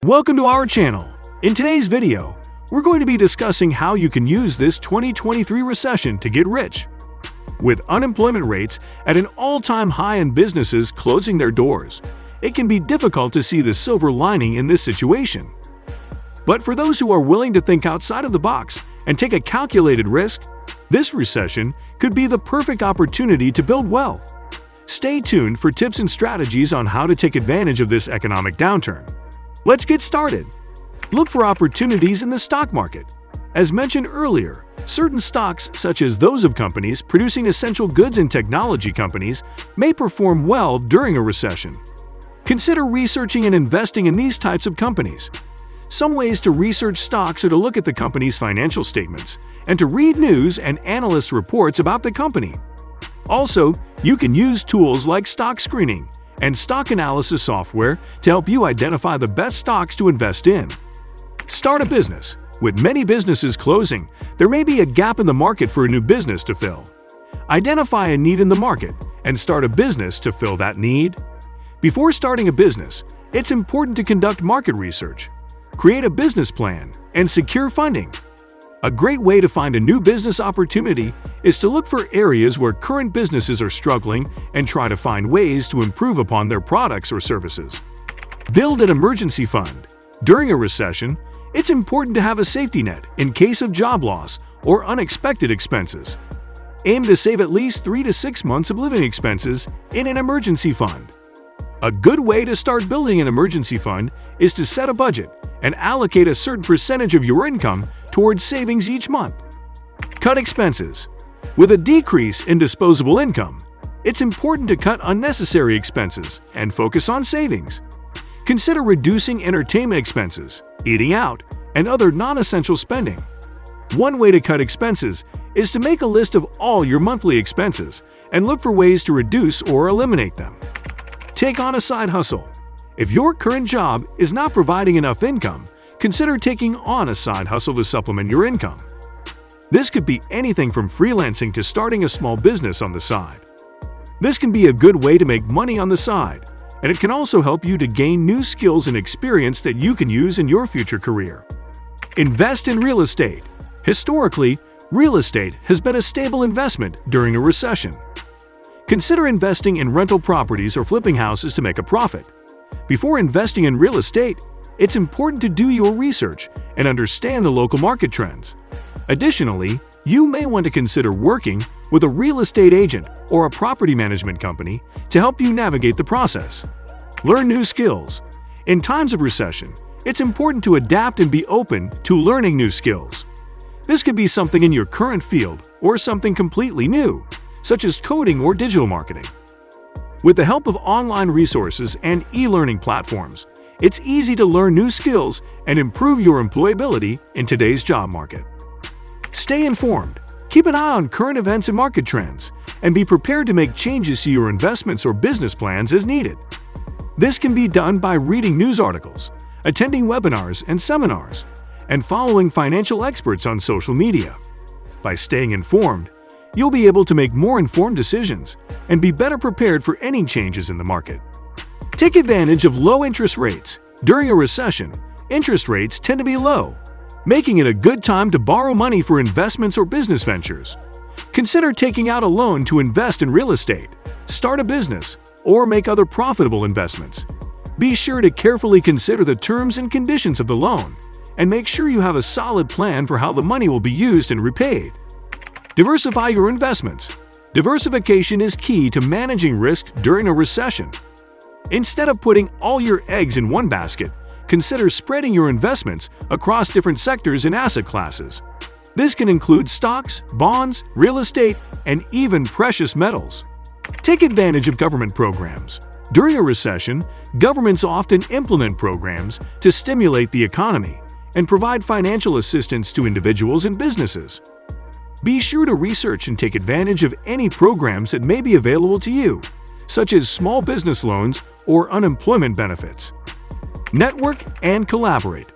Welcome to our channel. In today's video, we're going to be discussing how you can use this 2023 recession to get rich. With unemployment rates at an all-time high and businesses closing their doors, it can be difficult to see the silver lining in this situation. But for those who are willing to think outside of the box and take a calculated risk, this recession could be the perfect opportunity to build wealth. Stay tuned for tips and strategies on how to take advantage of this economic downturn. Let's get started. Look for opportunities in the stock market. As mentioned earlier, certain stocks, such as those of companies producing essential goods and technology companies, may perform well during a recession. Consider researching and investing in these types of companies. Some ways to research stocks are to look at the company's financial statements and to read news and analyst reports about the company. Also, you can use tools like stock screening and stock analysis software to help you identify the best stocks to invest in. Start a business. With many businesses closing, there may be a gap in the market for a new business to fill. Identify a need in the market and start a business to fill that need. Before starting a business, it's important to conduct market research, create a business plan, and secure funding. A great way to find a new business opportunity is to look for areas where current businesses are struggling and try to find ways to improve upon their products or services. Build an emergency fund. During a recession, it's important to have a safety net in case of job loss or unexpected expenses. Aim to save at least 3 to 6 months of living expenses in an emergency fund. A good way to start building an emergency fund is to set a budget and allocate a certain percentage of your income towards savings each month. Cut expenses. With a decrease in disposable income, it's important to cut unnecessary expenses and focus on savings. Consider reducing entertainment expenses, eating out, and other non-essential spending. One way to cut expenses is to make a list of all your monthly expenses and look for ways to reduce or eliminate them. Take on a side hustle. If your current job is not providing enough income, consider taking on a side hustle to supplement your income. This could be anything from freelancing to starting a small business on the side. This can be a good way to make money on the side, and it can also help you to gain new skills and experience that you can use in your future career. Invest in real estate. Historically, real estate has been a stable investment during a recession. Consider investing in rental properties or flipping houses to make a profit. Before investing in real estate, it's important to do your research and understand the local market trends. Additionally, you may want to consider working with a real estate agent or a property management company to help you navigate the process. Learn new skills. In times of recession, it's important to adapt and be open to learning new skills. This could be something in your current field or something completely new, such as coding or digital marketing. With the help of online resources and e-learning platforms, it's easy to learn new skills and improve your employability in today's job market. Stay informed. Keep an eye on current events and market trends, and be prepared to make changes to your investments or business plans as needed. This can be done by reading news articles, attending webinars and seminars, and following financial experts on social media. By staying informed, you'll be able to make more informed decisions and be better prepared for any changes in the market. Take advantage of low interest rates. During a recession, interest rates tend to be low, making it a good time to borrow money for investments or business ventures. Consider taking out a loan to invest in real estate, start a business, or make other profitable investments. Be sure to carefully consider the terms and conditions of the loan and make sure you have a solid plan for how the money will be used and repaid. Diversify your investments. Diversification is key to managing risk during a recession. Instead of putting all your eggs in one basket, consider spreading your investments across different sectors and asset classes. This can include stocks, bonds, real estate, and even precious metals. Take advantage of government programs. During a recession, governments often implement programs to stimulate the economy and provide financial assistance to individuals and businesses. Be sure to research and take advantage of any programs that may be available to you, such as small business loans or unemployment benefits. Network and collaborate.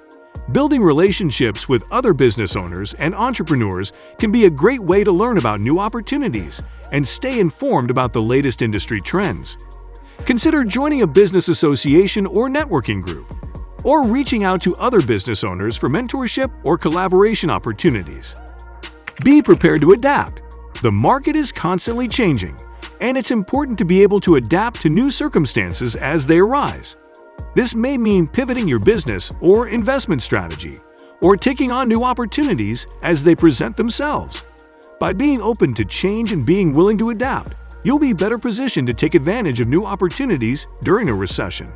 Building relationships with other business owners and entrepreneurs can be a great way to learn about new opportunities and stay informed about the latest industry trends. Consider joining a business association or networking group. or reaching out to other business owners for mentorship or collaboration opportunities. Be prepared to adapt. The market is constantly changing, and it's important to be able to adapt to new circumstances as they arise. This may mean pivoting your business or investment strategy, or taking on new opportunities as they present themselves. By being open to change and being willing to adapt, you'll be better positioned to take advantage of new opportunities during a recession.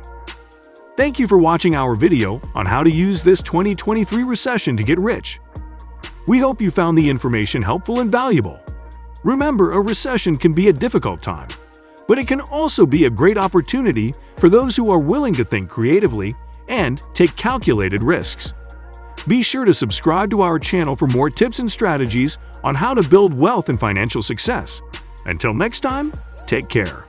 Thank you for watching our video on how to use this 2023 recession to get rich. We hope you found the information helpful and valuable. Remember, a recession can be a difficult time, but it can also be a great opportunity for those who are willing to think creatively and take calculated risks. Be sure to subscribe to our channel for more tips and strategies on how to build wealth and financial success. Until next time, take care.